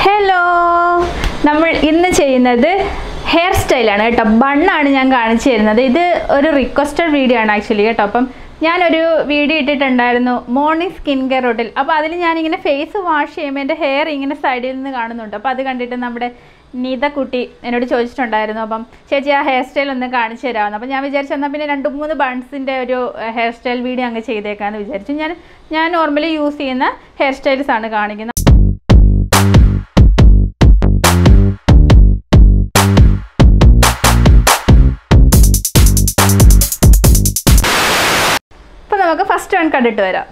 Hello! നമ്മൾ ഇന്ന് ചെയ്യുന്നത് ഹെയർ സ്റ്റൈൽ ആണ് കേട്ടോ. ബൺ ആണ് ഞാൻ കാണിച്ചു തരുന്നത്. ഇത് ഒരു റിക്വസ്റ്റഡ് വീഡിയോ ആണ് ആക്ച്വലി കേട്ടോ. അപ്പം ഞാനൊരു വീഡിയോ ഇട്ടിട്ടുണ്ടായിരുന്നു മോർണിംഗ് സ്കിൻ കെയർ റൂട്ടിൽ. അപ്പോൾ അതിൽ ഞാനിങ്ങനെ ഫേസ് വാഷ് ചെയ്യുമ്പോൾ എൻ്റെ ഹെയർ ഇങ്ങനെ സൈഡിൽ നിന്ന് കാണുന്നുണ്ട്. അപ്പോൾ അത് കണ്ടിട്ട് നമ്മുടെ നീത കുട്ടി എന്നോട് ചോദിച്ചിട്ടുണ്ടായിരുന്നു, അപ്പം ചേച്ചി ആ ഹെയർ സ്റ്റൈൽ ഒന്ന് കാണിച്ചു തരാമെന്ന്. അപ്പോൾ ഞാൻ വിചാരിച്ചു എന്നാൽ പിന്നെ 2-3 ബൺസിൻ്റെ ഒരു ഹെയർ സ്റ്റൈൽ വീഡിയോ അങ്ങ് ചെയ്തേക്കാമെന്ന് വിചാരിച്ചു. ഞാൻ നോർമലി യൂസ് ചെയ്യുന്ന ഹെയർ സ്റ്റൈൽസ് ആണ് കാണിക്കുന്നത്. അപ്പോൾ നമുക്ക് ഫസ്റ്റ് വൺ കണ്ടിട്ട് വരാം.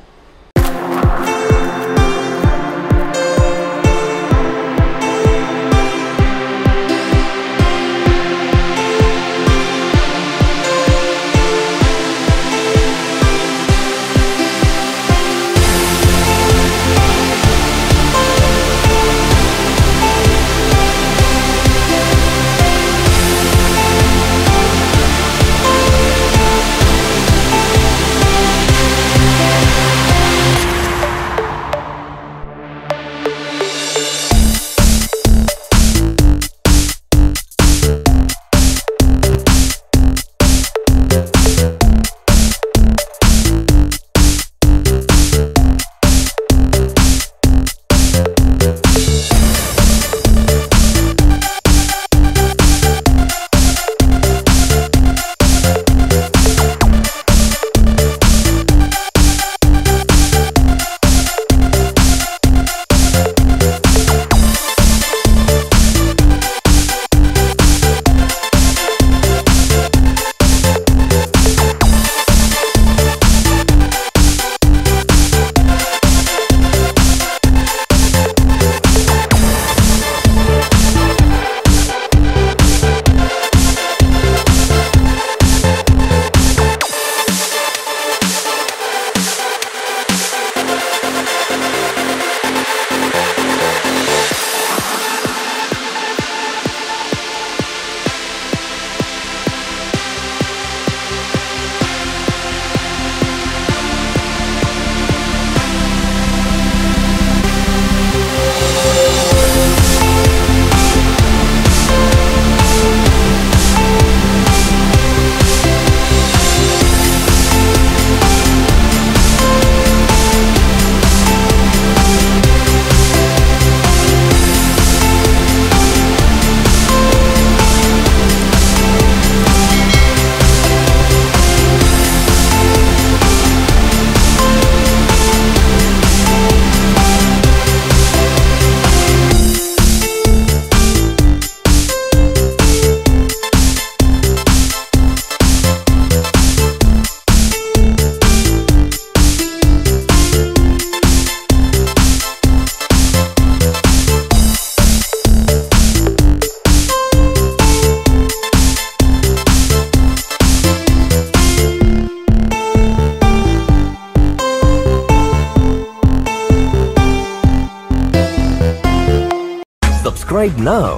Subscribe now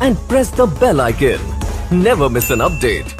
and press the bell icon. Never miss an update.